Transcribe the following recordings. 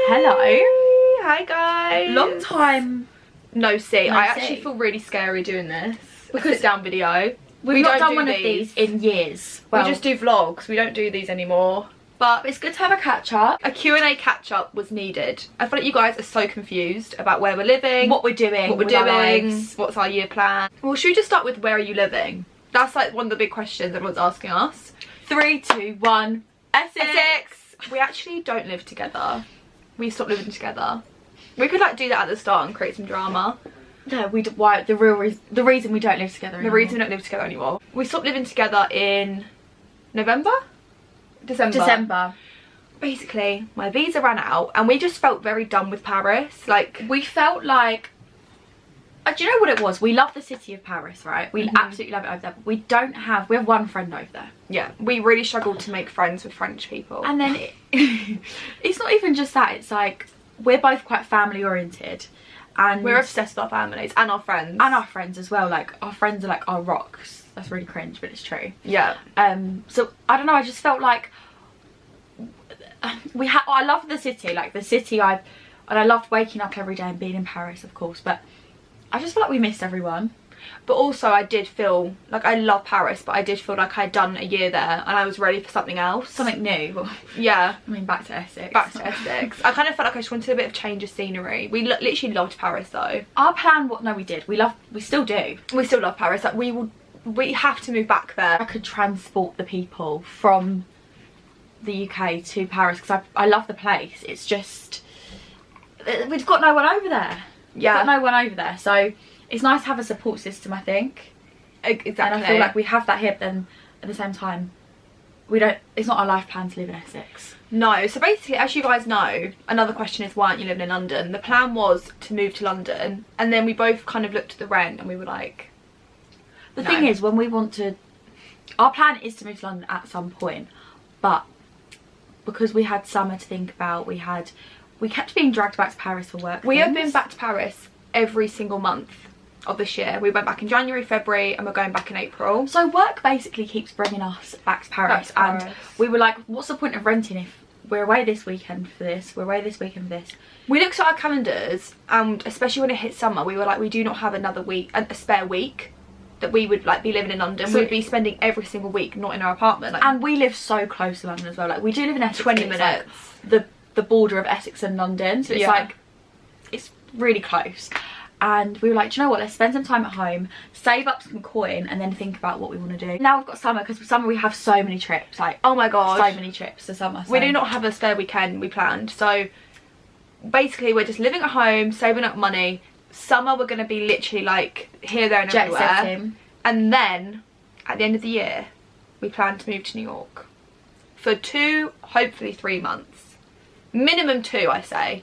Hello. Hi guys. Long time no see. No I see. actually feel really scary doing this. Because a sit down video. We've not don't done do one of these in years. Well, we just do vlogs. We don't do these anymore. But it's good to have a catch up. a Q&A catch up was needed. I feel like you guys are so confused about where we're living, What we're doing. what's our year plan. Well, should we just start with where are you living? That's like one of the big questions everyone's asking us. 3, 2, 1. Essex. We actually don't live together. We stopped living together. We could like do that at the start and create some drama. No, why the reason we don't live together anymore. The reason we don't live together anymore. We stopped living together in November? December. Basically, my visa ran out and we just felt very done with Paris. Like, We felt like, do you know what it was? We love the city of Paris, right? We absolutely love it over there. But we have one friend over there. yeah, we really struggled to make friends with French people. And then it's not even just that. It's like we're both quite family oriented, and we're obsessed with our families and our friends. and our friends as well. Like our friends are like our rocks. That's really cringe, but it's true. Yeah. So I don't know. I just felt like I love the city. Like the city, and I loved waking up every day and being in Paris, of course. But I just feel like we missed everyone. But also I did feel like I love Paris, but I did feel like I'd done a year there and I was ready for something else. Something new. Well, yeah. I mean, back to Essex. Back to Essex. I kind of felt like I just wanted a bit of change of scenery. We literally loved Paris though. Our plan, we did. We still do. We still love Paris. Like we have to move back there. I could transport the people from the UK to Paris because I love the place. It's just we've got no one over there. Yeah. We've got no one over there, so it's nice to have a support system, I think. Exactly. And I feel like we have that here, but then at the same time it's not our life plan to live in Essex. No, so basically, as you guys know, another question is why aren't you living in London? The plan was to move to London, and then we both kind of looked at the rent and we were like, the thing is, when we want to, our plan is to move to London at some point, but because we had summer to think about, we kept being dragged back to Paris for work. We have been back to Paris every single month of this year. We went back in January, February, and we're going back in April. So work basically keeps bringing us back to Paris. And we were like, what's the point of renting if we're away this weekend for this, we're away this weekend for this? We looked at our calendars, and especially when it hit summer, we were like, we do not have another week, a spare week that we would like be living in London. So we'd be spending every single week not in our apartment. Like, and we live so close to London as well. Like we do live in Essex. 20 minutes. Like the border of Essex and London. So it's like, it's really close. And we were like, do you know what, let's spend some time at home, save up some coin, and then think about what we want to do. Now we've got summer, because for summer we have so many trips, like, oh my god, so many trips for summer. So. We do not have a spare weekend we planned, so basically we're just living at home, saving up money. Summer we're going to be literally like here, there and jet everywhere. setting. And then at the end of the year we plan to move to New York for 2, hopefully 3 months. Minimum 2, I say.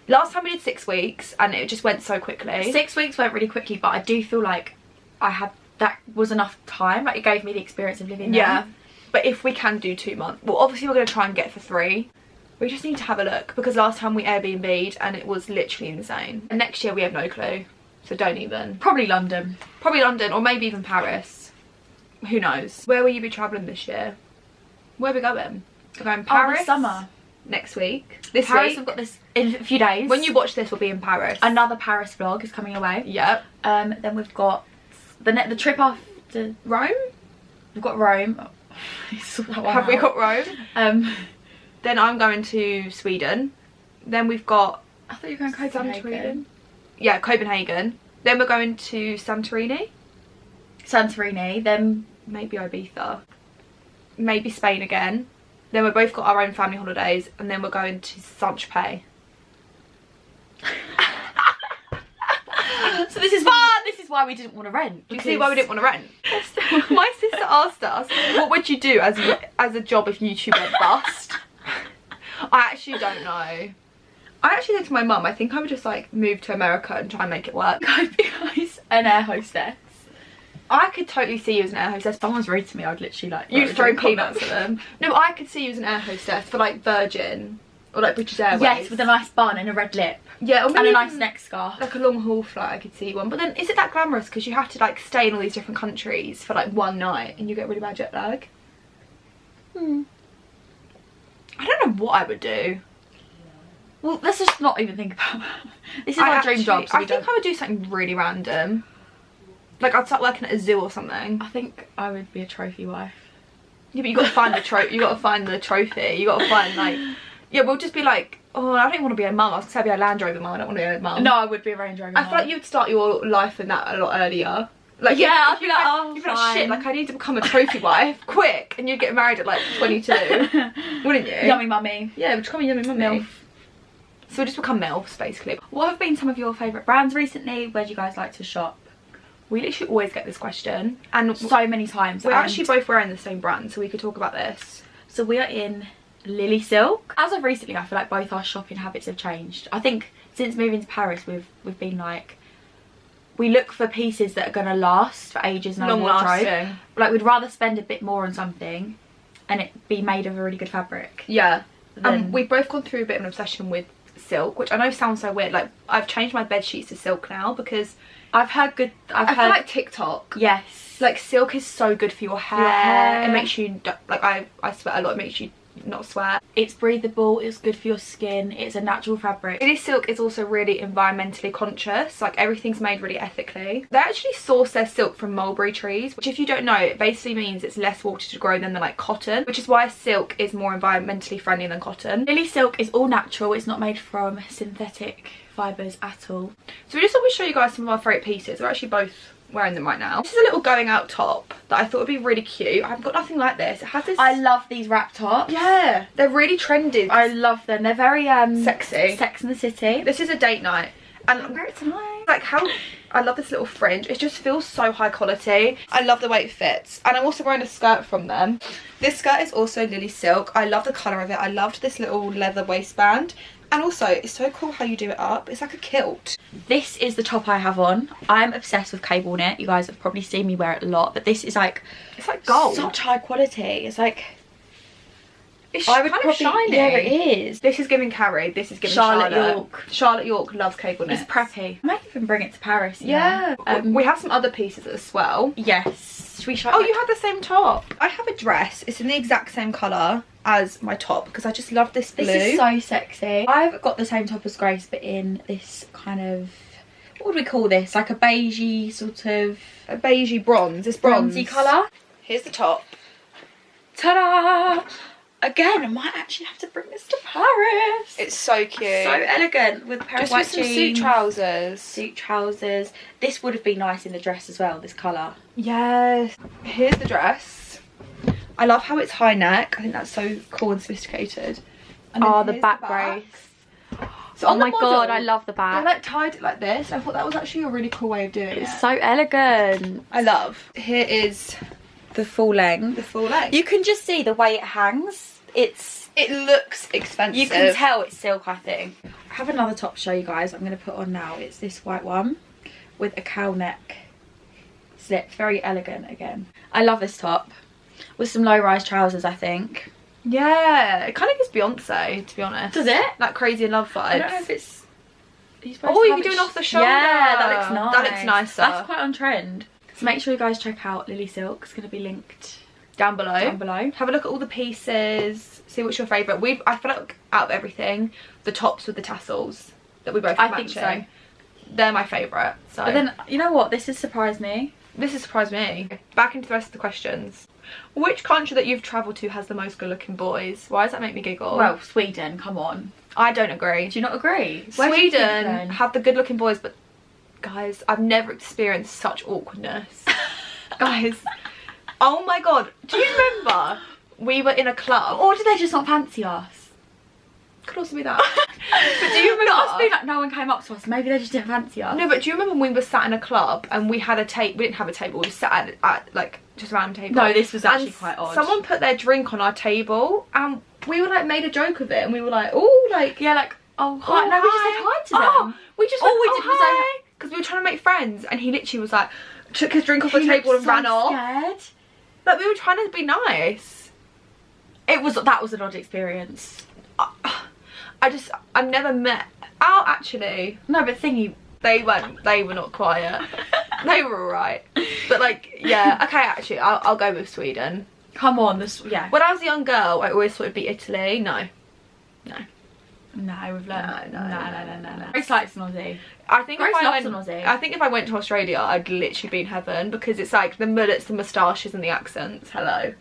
Last time we did 6 weeks and it just went so quickly. 6 weeks went really quickly, but I do feel like that was enough time. Like it gave me the experience of living there. Yeah, but if we can do 2 months, well obviously we're going to try and get for 3. We just need to have a look, because last time we Airbnb'd and it was literally insane. And next year we have no clue, so don't even. Probably London. Probably London, or maybe even Paris. Who knows? Where will you be travelling this year? Where are we going? We're going Paris. This summer. Next week. This Paris, week. we've got this in a few days. When you watch this, we'll be in Paris. Another Paris vlog is coming away. Yep. Then we've got the trip after Rome. We've got Rome. Have we got Rome? Then I'm going to Sweden. Then we've got, I thought you were going to Copenhagen. Yeah, Copenhagen. Then we're going to Santorini. Then maybe Ibiza. Maybe Spain again. Then we've both got our own family holidays, and then we're going to Saint-Tropez. So this is fun. This is why we didn't want to rent. You see why we didn't want to rent? My sister asked us, what would you do as a job if YouTube went bust? I actually don't know. I actually said to my mum, I think I would just like move to America and try and make it work. I'd be an air hostess. I could totally see you as an air hostess. If someone's rude to me, I'd literally like... You'd throw peanuts at them. No, but I could see you as an air hostess for like Virgin or like British Airways. Yes, with a nice bun and a red lip. Yeah, or maybe and a nice neck scarf. Like a long haul flight, I could see one. But then, is it that glamorous? Because you have to like stay in all these different countries for like one night and you get really bad jet lag. I don't know what I would do. Well, let's just not even think about that. This is our dream job. So I think I would do something really random. Like I'd start working at a zoo or something. I think I would be a trophy wife. Yeah, but you got to find the trophy. You got to find the trophy. You got to find like. Yeah, we'll just be like, oh, I don't want to be a mum. I was going to say I'd be a Land Rover mum. I don't want to be a mum. No, I would be a Range Rover mum. I feel like you'd start your life in that a lot earlier. Like yeah, I'd be like, oh, you'd be like, shit, like I need to become a trophy wife quick, and you'd get married at like 22, wouldn't you? Yummy mummy. Yeah, we'd become a yummy mummy. MILF. So we just become MILFs basically. What have been some of your favourite brands recently? Where do you guys like to shop? We literally always get this question, and so many times. We're actually both wearing the same brand, so we could talk about this. So we are in Lily Silk. As of recently, I feel like both our shopping habits have changed. I think since moving to Paris, we've been like, we look for pieces that are going to last for ages in our wardrobe. Like we'd rather spend a bit more on something and it be made of a really good fabric. Yeah. We've both gone through a bit of an obsession with silk, which I know sounds so weird. Like I've changed my bed sheets to silk now because I feel like TikTok. Yes. Like silk is so good for your hair. It makes you, like I sweat a lot, it makes you not sweat. It's breathable, it's good for your skin, it's a natural fabric. Lily Silk is also really environmentally conscious, like everything's made really ethically. They actually source their silk from mulberry trees, which if you don't know, it basically means it's less water to grow than like cotton, which is why silk is more environmentally friendly than cotton. Lily Silk is all natural, it's not made from synthetic fibres at all. So we just thought we'd show you guys some of our favourite pieces. We're actually both wearing them right now. This is a little going out top that I thought would be really cute. I've got nothing like this. It has this. I love these wrap tops. Yeah, they're really trendy. I love them. They're very sexy. Sex in the City. This is a date night, and I'm wear it tonight. Like how I love this little fringe. It just feels so high quality. I love the way it fits, and I'm also wearing a skirt from them. This skirt is also Lily Silk. I love the colour of it. I loved this little leather waistband. And also, it's so cool how you do it up. It's like a kilt. This is the top I have on. I'm obsessed with cable knit. You guys have probably seen me wear it a lot. But this is like... It's like gold. Such high quality. It's like... It's kind of shiny. Yeah, it is. This is giving Carrie. This is giving Charlotte York. Charlotte York loves cable knit. It's preppy. I might even bring it to Paris. Yeah. We have some other pieces as well. Yes. Should we show? Oh, you have the same top. I have a dress. It's in the exact same colour as my top because I just love this blue. This is so sexy. I've got the same top as Grace, but in this kind of, what would we call this? Like a beigey sort of... A beigey bronze. It's bronzy colour. Here's the top. Ta-da! Again, I might actually have to bring this to Paris. It's so cute. So elegant with a pair of white jeans. Suit trousers. Suit trousers. This would have been nice in the dress as well, this colour. Yes. Here's the dress. I love how it's high neck. I think that's so cool and sophisticated. And oh, the back brace. So oh my god, I love the back. I like tied it like this. I thought that was actually a really cool way of doing it. It's so elegant. I love. Here is the full length. The full length. You can just see the way it hangs. It looks expensive. You can tell it's silk, I think. I have another top to show you guys. I'm going to put on now. It's this white one with a cowl neck slip. Very elegant again. I love this top. With some low-rise trousers, I think. Yeah, it kind of gives Beyonce, to be honest. Does it? Like Crazy in Love vibes. I don't know if it's... Oh, you can do it off the shoulder. Yeah, that looks nice. That looks nicer. That's quite on trend. So make sure you guys check out Lily Silk. It's going to be linked down below. Have a look at all the pieces. See what's your favourite. I feel like out of everything, the tops with the tassels that we both have matching, think so. They're my favourite. So. But then, you know what? This has surprised me. This has surprised me. Back into the rest of the questions. Which country that you've travelled to has the most good looking boys? Why does that make me giggle? Well, Sweden, come on. I don't agree. Do you not agree? Sweden have the good looking boys, but guys, I've never experienced such awkwardness. Guys, oh my god, do you remember we were in a club? Or did they just not fancy us? Could also be that. But do you remember us being like, no one came up to us, maybe they just didn't fancy us? No, but do you remember when we were sat in a club and we had a table? We didn't have a table, we sat at like just a random table. No, this was actually quite odd. Someone put their drink on our table and we were like made a joke of it and we were like, oh, like, yeah, like, oh hi. No, we just said hi to them. We just all we did was say, because we were trying to make friends, and he literally was like, took his drink off the table and ran off. Scared. Like, we were trying to be nice. That was an odd experience. I've never met. Oh, actually, no, but thingy, they were not quiet. They were alright. But like, yeah, okay, actually, I'll go with Sweden. Come on, yeah. When I was a young girl, I always thought it'd be Italy. No. No, we've learned. No. Grace likes an Aussie. I think Grace if I loves went, an Aussie. I think if I went to Australia, I'd literally be in heaven, because it's like the mullets, the moustaches, and the accents. Hello.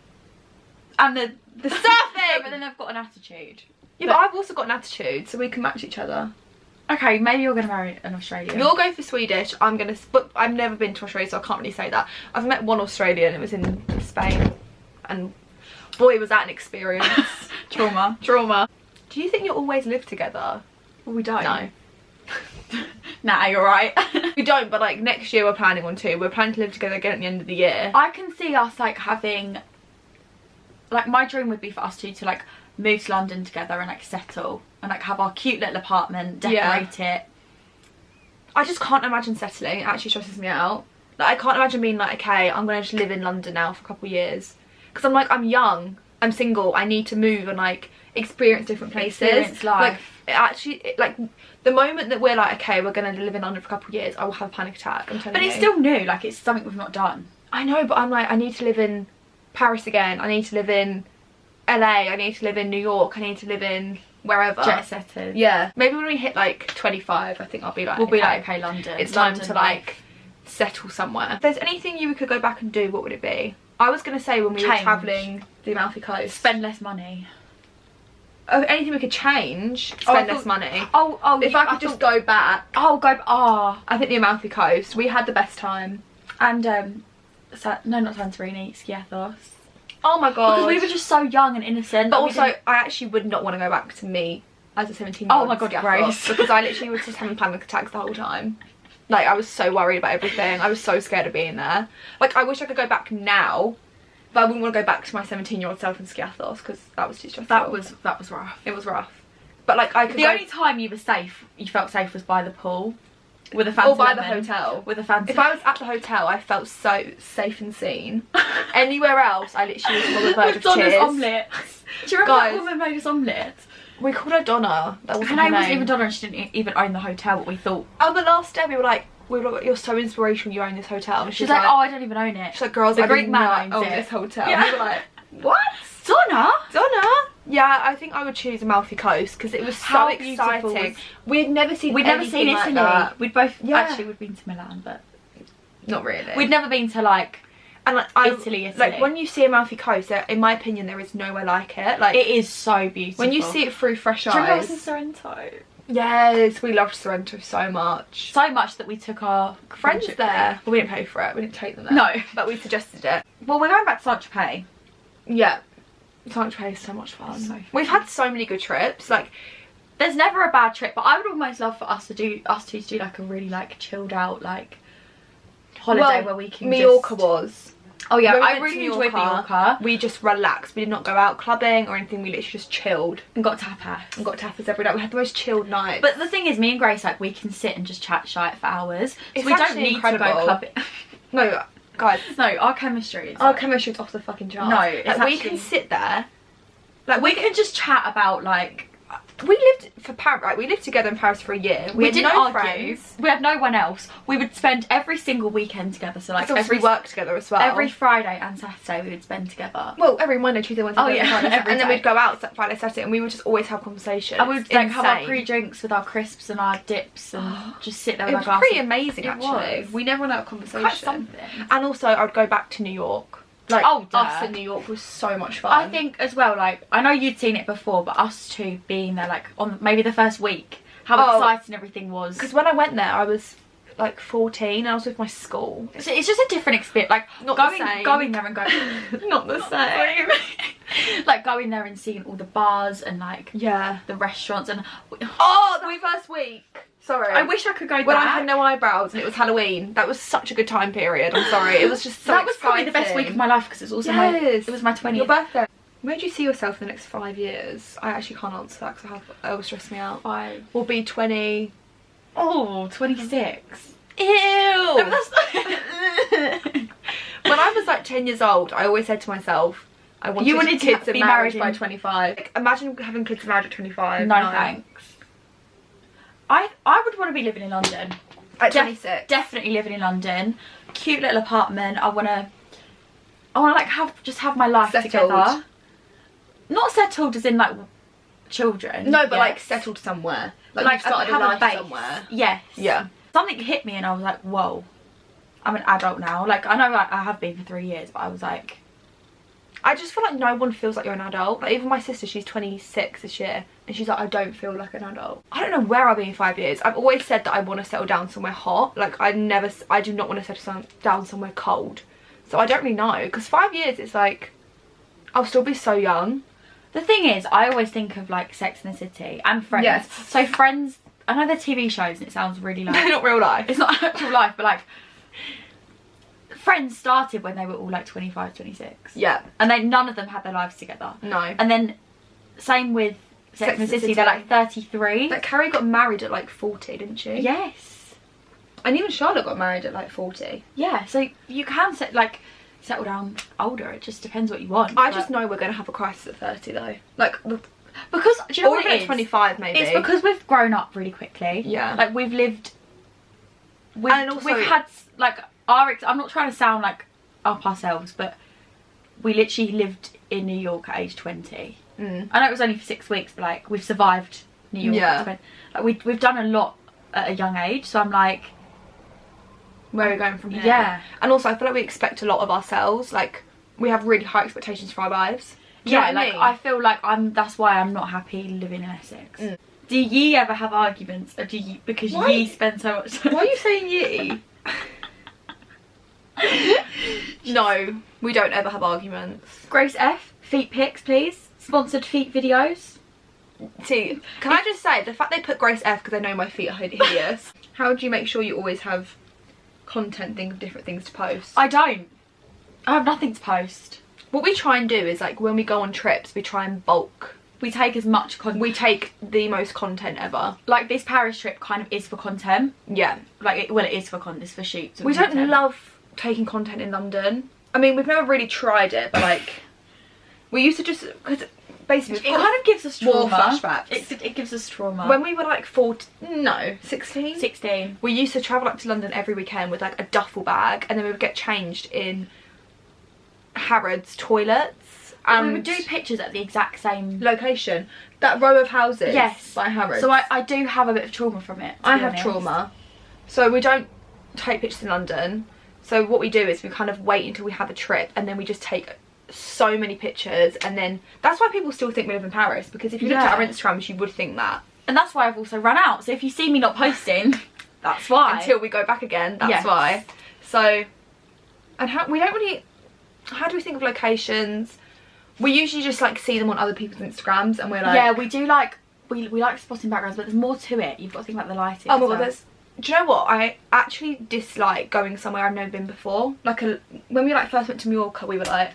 And the surfing. But then they've got an attitude. Yeah, but I've also got an attitude, so we can match each other. Okay, maybe you're gonna marry an Australian. You'll go for Swedish. I'm gonna. But I've never been to Australia, so I can't really say that. I've met one Australian. It was in Spain, and boy, was that an experience. Trauma. Do you think you'll always live together? Well, we don't. No. Nah, you're right. We don't, but like next year we're planning on to. We're planning to live together again at the end of the year. I can see us like having, like, my dream would be for us two to like move to London together and like settle and like have our cute little apartment, decorate it. I just can't imagine settling. It actually stresses me out. Like, I can't imagine being like, okay, I'm gonna just live in London now for a couple of years, because I'm like, I'm young, I'm single, I need to move and like experience different places. Experience life. Like, like the moment that we're like, okay, we're gonna live in London for a couple of years, I will have a panic attack. I'm telling you. But it's still new. Like, it's something we've not done. I know, but I'm like, I need to live in Paris again. I need to live in LA. I need to live in New York. I need to live in wherever. Jet setters. Yeah. Maybe when we hit like 25, I think I'll be like, we'll be like, okay, London. It's time to like settle somewhere. If there's anything you could go back and do, what would it be? I was gonna say when we were travelling the Amalfi Coast. Spend less money. Oh, anything we could change, spend less money. Oh, if I could just go back. I think the Amalfi Coast. We had the best time. And no, not Santorini, Skiathos. Oh my god. Because we were just so young and innocent. But also, I actually would not want to go back to me as a 17-year-old. Oh my god, Grace. Because I literally was just having panic attacks the whole time. Like, I was so worried about everything. I was so scared of being there. Like, I wish I could go back now, but I wouldn't want to go back to my 17-year-old self in Skiathos, because that was too stressful. That was rough. It was rough. But like, I could The only time you were safe, you felt safe, was by the pool. With a fancy or by lemon. the hotel. With a fancy. If I was at the hotel, I felt so safe and seen. Anywhere else, I literally was on the verge of Donna's tears. omelettes. Do you remember that woman made us omelettes? We called her Donna. That wasn't her her name. Wasn't name. even Donna, and she didn't even own the hotel, but we thought. On the last day, we were like, you're so inspirational, you own this hotel. And she's like, oh, I don't even own it. She's like, girls, the I Greek do man not owns own it. this hotel. Yeah. And we were like, what? Donna? Yeah, I think I would choose Amalfi Coast, because it was so exciting. We'd never seen Italy. That. We'd both actually we'd been to Milan, but not really. We'd never been to like Italy. Like, when you see Amalfi Coast, in my opinion, there is nowhere like it. Like, it is so beautiful. When you see it through fresh eyes. Do you remember us in Sorrento? Yes, we loved Sorrento so much. So much that we took our friends there. Well, we didn't pay for it. We didn't take them there. No, but we suggested it. Well, we're going back to Saint-Tropez. Yeah. Saint-Tropez is so much fun. We've had so many good trips. Like, there's never a bad trip, but I would almost love for us two to do like a really like chilled out like holiday where we can. Mallorca was. Oh yeah, I really enjoyed Mallorca. We just relaxed. We did not go out clubbing or anything. We literally just chilled and got tapas. Every night. We had the most chilled night. But the thing is, me and Grace, like, we can sit and just chat shite for hours. It's so we don't need to go clubbing. No, guys. No, our chemistry is off the fucking charts. No, it's like, we can sit there. Like, we can just chat about like. We lived for Paris, right? We lived together in Paris for a year. We didn't argue. Friends. We had no one else. We would spend every single weekend together. So like we work together as well. Every Friday and Saturday we would spend together. Well, every Monday, Tuesday, Wednesday. Oh yeah, and then we'd go out Friday, Saturday, and we would just always have conversations. And we'd like have our pre-drinks with our crisps and our dips and just sit there with our glasses. It was pretty amazing, actually. We never went out of conversation. Quite something. And also, I would go back to New York. Like, us in New York was so much fun. I think as well, like, I know you'd seen it before, but us two being there, like, on maybe the first week, how exciting everything was. Because when I went there, I was like 14 and I was with my school. So it's just a different experience. Like, going there and going... Not the same. Like, going there and seeing all the bars and, like, the restaurants and... the first week. Sorry. I wish I could go back. When I had no eyebrows and it was Halloween. That was such a good time period. I'm sorry. It was just so That was probably the best week of my life because it's also it was my 20th. Your birthday. Where do you see yourself in the next 5 years? I actually can't answer that because it always stress me out. 5. We'll be 20. Oh, 26. Ew. No, when I was like 10 years old, I always said to myself, I wanted kids and marriage by 25. Like, imagine having kids and marriage at 25. No thanks. I would want to be living in London. At 26. Definitely living in London. Cute little apartment. I wanna like have my life together. Not settled as in like children. No, but yes. like settled somewhere. Like you started a have life base. somewhere. Yes. Yeah. Something hit me and I was like, whoa, I'm an adult now. Like, I know like, I have been for 3 years, but I was like... I just feel like no one feels like you're an adult. Like, even my sister, she's 26 this year, and she's like, I don't feel like an adult. I don't know where I'll be in 5 years. I've always said that I want to settle down somewhere hot. Like, I do not want to settle down somewhere cold. So I don't really know, because 5 years, it's like, I'll still be so young. The thing is, I always think of like Sex and the City and Friends. Yes. So Friends, I know they're TV shows and it sounds really like... They're not real life. It's not actual life, but like... Friends started when they were all like 25, 26. Yeah. And none of them had their lives together. No. And then, same with Sex and the City, they're like 33. Like, Carrie got married at like 40, didn't she? Yes. And even Charlotte got married at like 40. Yeah, so you can settle down older. It just depends what you want. I just know we're going to have a crisis at 30 though. Like, because, do you know or what even it at is? 25 maybe. It's because we've grown up really quickly. Yeah. Like, we've lived... And also... we've had, like, I'm not trying to sound like up ourselves, but we literally lived in New York at age 20. Mm. I know it was only for 6 weeks, but like we've survived New York. Yeah. Like, we've done a lot at a young age, so I'm like, where are we going from here? Yeah. And also I feel like we expect a lot of ourselves. Like, we have really high expectations for our lives. Do you know what I mean? I feel like that's why I'm not happy living in Essex. Mm. Do ye ever have arguments, or do you, because Why? ye spend so much time? Why are you saying ye? No, we don't ever have arguments. Grace F, feet pics please. Sponsored feet videos. See, can I just say, the fact they put Grace F because they know my feet are hideous. How do you make sure you always have content, think of different things to post? I don't. I have nothing to post. What we try and do is, like, when we go on trips, we try and bulk. We take as much content. We take the most content ever. Like, this Paris trip kind of is for content. Yeah. Like, it is for content, it's for shoots. We content. don't love taking content in London. I mean, we've never really tried it, but like, we used to just, because basically it kind of gives us trauma. War flashbacks. It gives us trauma. When we were like 16? 16. We used to travel up to London every weekend with like a duffel bag, and then we would get changed in Harrods toilets. And we would do pictures at the exact same location. That row of houses. Yes. By Harrods. So I do have a bit of trauma from it. I have trauma. So we don't take pictures in London. So what we do is we kind of wait until we have a trip, and then we just take so many pictures, and then that's why people still think we live in Paris, because if you looked at our Instagrams you would think that. And that's why I've also run out. So if you see me not posting, that's why. Until we go back again, that's why. So, and how do we think of locations? We usually just like see them on other people's Instagrams, and we're like, yeah, we do like we like spotting backgrounds, but there's more to it. You've got to think about the lighting. Oh my god, do you know what? I actually dislike going somewhere I've never been before. Like, when we like first went to Mallorca, we were like,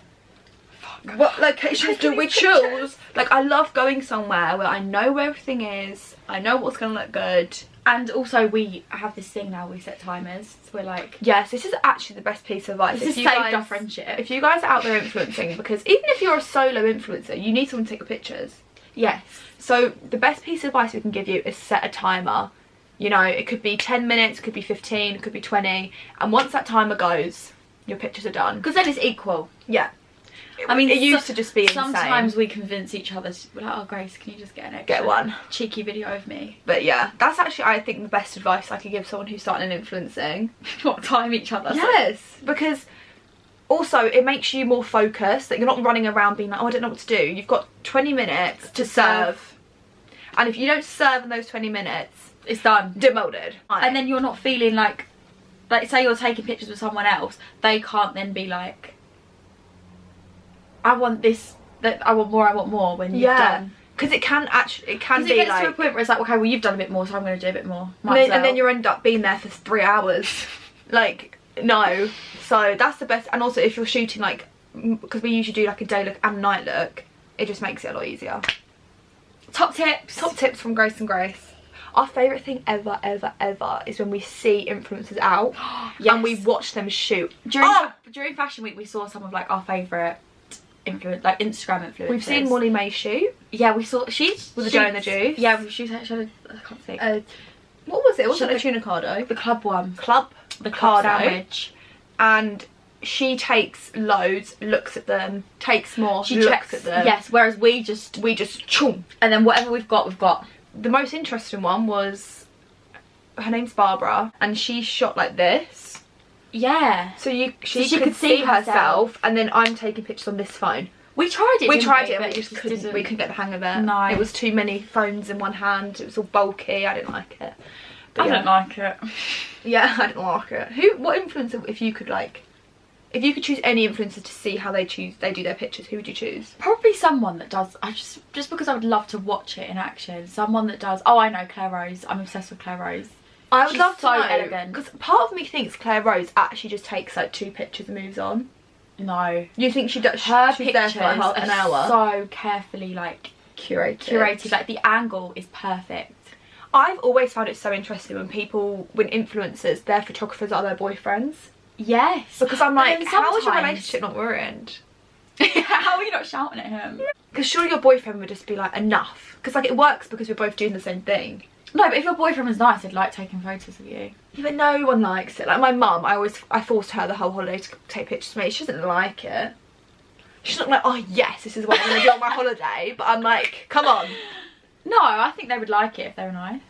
fuck, what locations do we choose? Like, I love going somewhere where I know where everything is, I know what's gonna look good. And also we have this thing now, we set timers, so we're like, yes, this is actually the best piece of advice. This has saved our friendship. If you guys are out there influencing, because even if you're a solo influencer, you need someone to take your pictures. Yes. So the best piece of advice we can give you is set a timer. You know, it could be 10 minutes, it could be 15, it could be 20. And once that timer goes, your pictures are done. Because then it's equal. Yeah. I mean, it used to just be insane. Sometimes we convince each other, we're like, oh Grace, can you just get an extra one cheeky video of me? But yeah, that's actually, I think, the best advice I could give someone who's starting influencing. What, time each other? Yes, because also it makes you more focused, that you're not running around being like, oh, I don't know what to do. You've got 20 minutes to serve. And if you don't serve in those 20 minutes, it's done. Demoted. And then you're not feeling like say you're taking pictures with someone else, they can't then be like, I want this, I want more when you've done. Because it can actually, it can be it gets like, to a point where it's like, okay, well you've done a bit more, so I'm going to do a bit more. And then you end up being there for 3 hours. Like, no. So that's the best. And also if you're shooting like, because we usually do like a day look and night look, it just makes it a lot easier. Top tips from Grace and Grace. Our favourite thing ever is when we see influencers out and we watch them shoot. During Fashion Week we saw some of like our favourite like Instagram influencers. We've seen Molly May shoot. Yeah, we saw with the Joe and the Juice. Yeah, she had I can't speak. What was it? It wasn't a tunicado. The club one. The club sandwich. And she takes loads, looks at them, takes more, She looks checks at them. Yes, whereas we just choom. and then whatever we've got, we've got. The most interesting one was, her name's Barbara, and she shot like this. Yeah. So she could could see herself, and then I'm taking pictures on this phone. We tried it. We tried we? it, and But we just couldn't. We couldn't get the hang of it. No. It was too many phones in one hand. It was all bulky. I didn't like it. But I don't like it. Yeah, I didn't like it. What influencer, if you could choose any influencer to see how they do their pictures, who would you choose? Probably someone that does. Just because I would love to watch it in action. Someone that does. Oh, I know, Claire Rose. I'm obsessed with Claire Rose. I would She's love to so know, elegant. because part of me thinks Claire Rose actually just takes like 2 pictures and moves on. No. You think she does? Her She's there pictures for like an hour. are so carefully like curated. Like the angle is perfect. I've always found it so interesting when influencers, their photographers are their boyfriends. Yes. Because I'm like, then how is your sometimes- relationship not ruined? How are you not shouting at him? Because surely your boyfriend would just be like, enough. Because like it works because we're both doing the same thing. No, but if your boyfriend was nice, I'd like taking photos of you. Yeah, but no one likes it. Like my mum, I forced her the whole holiday to take pictures of me. She doesn't like it. She's not like, oh yes, this is what I'm going to do on my holiday. But I'm like, come on. No, I think they would like it if they were nice.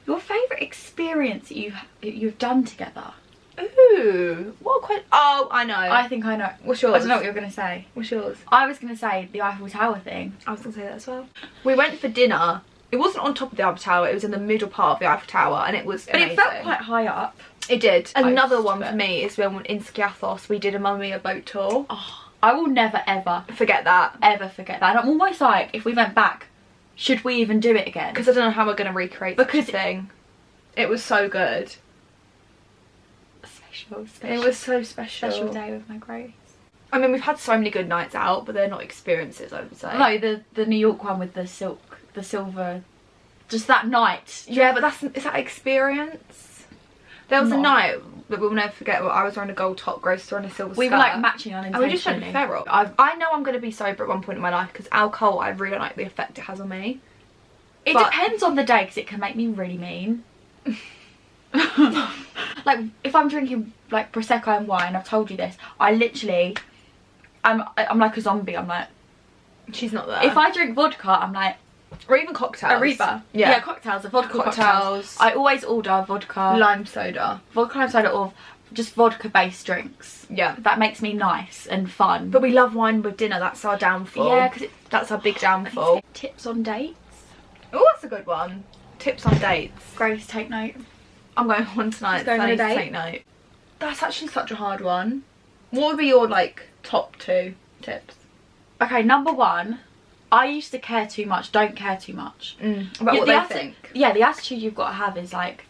Your favourite experience that you've done together? Ooh, what quite? Oh, I know. I think I know. What's yours? I don't know what you're going to say. What's yours? I was going to say the Eiffel Tower thing. I was going to say that as well. We went for dinner. It wasn't on top of the Eiffel Tower, it was in the middle part of the Eiffel Tower, and it was amazing. But it felt quite high up. It did. Another Post, one but- for me is when in Skiathos we did a Mamma Mia boat tour. Oh, I will never, ever, Forget that. ever forget that. And I'm almost like, if we went back, should we even do it again? Because I don't know how we're going to recreate such a thing. It was so good. Special. It was so special. Special day with my Grace. I mean, we've had so many good nights out, but they're not experiences, I would say. No, the New York one with the silver, just that night. Yeah, but is that experience? There was a night that we'll never forget where I was wearing a gold top, Grace was wearing a silver skirt. We were like matching unintentionally. And we just went feral. I know I'm going to be sober at one point in my life because alcohol, I really like the effect it has on me. It depends on the day because it can make me really mean. Like if I'm drinking like Prosecco and wine, I've told you this, I literally, I'm like a zombie. I'm like, she's not there. if I drink vodka, I'm like, or even cocktails. Ariba. Yeah, cocktails. A vodka cocktails. cocktails. I always order vodka, lime soda, lime soda, or just vodka based drinks. Yeah, that makes me nice and fun. But we love wine with dinner. That's our downfall. Yeah, because that's our big downfall. Tips on dates. Oh, that's a good one. Tips on dates. Grace, take note. I'm going on one tonight. Going on a date. Take note. That's actually such a hard one. What would be your like top 2 tips? Okay, number 1. I used to care too much. Don't care too much. About what they think. Yeah, the attitude you've got to have is like,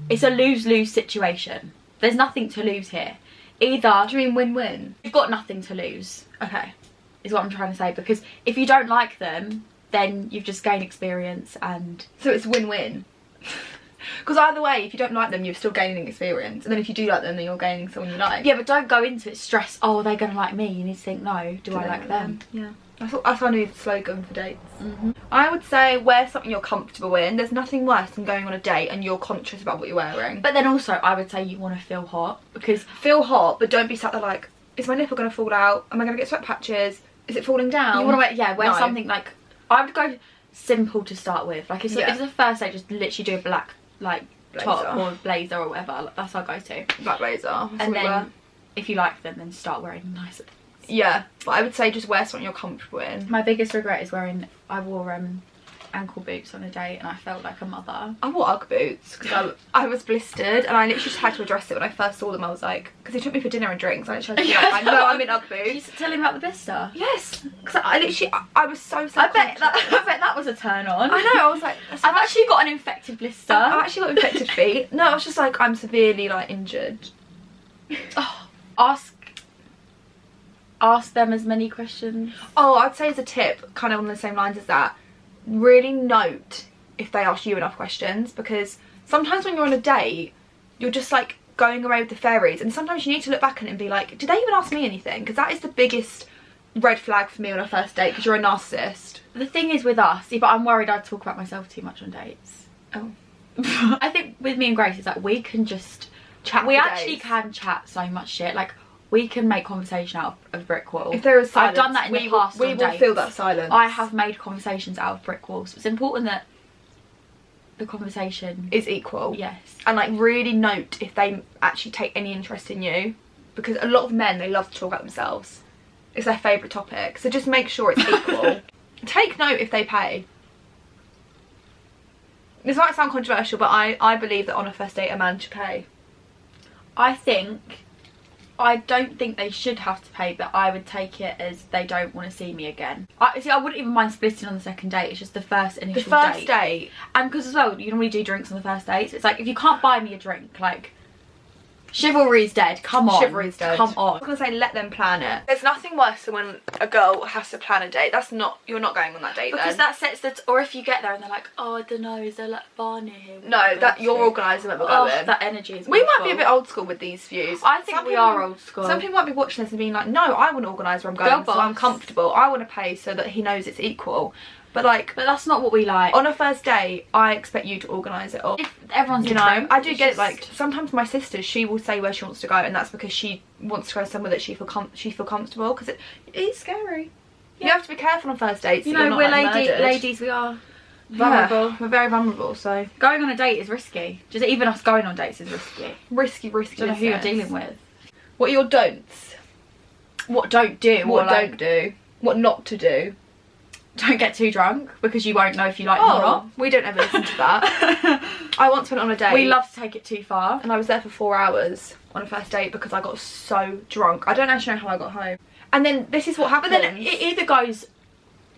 it's a lose-lose situation. There's nothing to lose here. Either. Do you mean win-win? You've got nothing to lose. Okay. Is what I'm trying to say. Because if you don't like them, then you've just gained experience and... So it's win-win. Because either way, if you don't like them, you're still gaining experience. And then if you do like them, then you're gaining someone you like. Yeah, but don't go into it stress, oh, they're going to like me. You need to think, no, do I like them? Yeah. That's our new slogan for dates. I would say wear something you're comfortable in. There's nothing worse than going on a date and you're conscious about what you're wearing. But then also, I would say you want to feel hot. Because... Feel hot, but don't be sat there like, is my nipple going to fall out? Am I going to get sweat patches? Is it falling down? You want to wear something like... I would go simple to start with. Like, if it's the first day, just literally do a black, like, blazer. top or blazer or whatever. Like, that's our go-to. Black blazer. And then, if you like them, then start wearing nicer things. Yeah, but I would say just wear something you're comfortable in. My biggest regret is I wore ankle boots on a date and I felt like a mother. I wore Ugg boots because I was blistered and I literally just had to address it when I first saw them. I was like, because they took me for dinner and drinks. I literally had to be like, I know I'm in Ugg boots. Did you tell him about the blister? Yes, because I literally, I was so I bet that was a turn on. I know, I was like, I've actually got an infected blister. I've actually got infected feet. No, I was just like, I'm severely like injured. Oh, ask them as many questions. Oh, I'd say as a tip, kind of on the same lines as that, really note if they ask you enough questions, because sometimes when you're on a date, you're just like going away with the fairies, and sometimes you need to look back at it and be like, did they even ask me anything? Because that is the biggest red flag for me on a first date, because you're a narcissist. The thing is with us, but I'm worried I'd talk about myself too much on dates. Oh. I think with me and Grace, it's like we can just chat. We actually can chat so much shit. Like, we can make conversation out of a brick wall. If there is silence, I've done that in the past. We will feel that silence. I have made conversations out of brick walls. It's important that the conversation is equal. Yes. And like really note if they actually take any interest in you, because a lot of men, they love to talk about themselves. It's their favourite topic. So just make sure it's equal. Take note if they pay. This might sound controversial, but I believe that on a first date a man should pay. I don't think they should have to pay, but I would take it as they don't want to see me again. I wouldn't even mind splitting on the second date. It's just the first initial date. The first date. And because as well, you normally do drinks on the first date. So it's like, if you can't buy me a drink, like, chivalry's dead. Come on. Chivalry's dead. Come on. I was going to say, let them plan it. There's nothing worse than when a girl has to plan a date. You're not going on that date because then. that sets the... Or if you get there and they're like, oh, I don't know, is there like bar near here? No, that you're organising when we're going. That energy is We awful. might be a bit old school with these views. I think we are old school. Some people might be watching this and being like, no, I want to organise where I'm going, so I'm comfortable. I want to pay so that he knows it's equal. But that's not what we like. On a first date, I expect you to organise it all. If everyone's different, I do get it. Like sometimes my sister, she will say where she wants to go, and that's because she wants to go somewhere that she feel comfortable. Because it is scary. Yeah. You have to be careful on first dates. You know, we're ladies. We are vulnerable. Yeah, we're very vulnerable. So going on a date is risky. Just even us going on dates is risky. Risky. Don't know who you're dealing with. What are your don'ts? What don't do? What don't do? What not to do? Don't get too drunk, because you won't know if you like them or not. We don't ever listen to that. I once went on a date. We love to take it too far. And I was there for 4 hours on a first date because I got so drunk. I don't actually know how I got home. And then this is what happened. But then it either goes...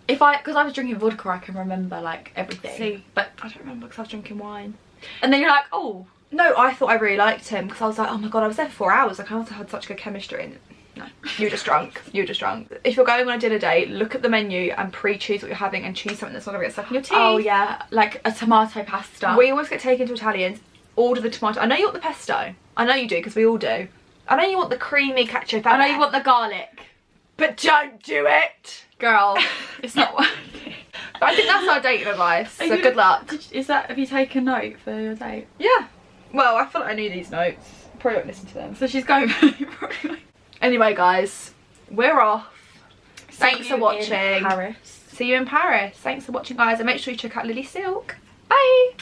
Because I was drinking vodka, I can remember like everything. See, but I don't remember because I was drinking wine. And then you're like, oh. No, I thought I really liked him because I was like, oh my god, I was there for 4 hours. Like I also had such good chemistry. And no, you're just drunk. You're just drunk. If you're going on a dinner date, look at the menu and pre-choose what you're having and choose something that's not going to get stuck in your teeth. Oh yeah, like a tomato pasta. We always get taken to Italians. Order the tomato. I know you want the pesto. I know you do because we all do. I know you want the creamy cacio e pepe. I know you want the garlic. But don't do it. Girl, it's not working. But I think that's our dating advice, so good luck. Have you taken note for your date? Yeah. Well, I feel like I knew these notes. Probably won't listen to them. So she's going... Anyway, guys, we're off. Thanks for watching. Paris. See you in Paris. Thanks for watching, guys, and make sure you check out Lily Silk. Bye.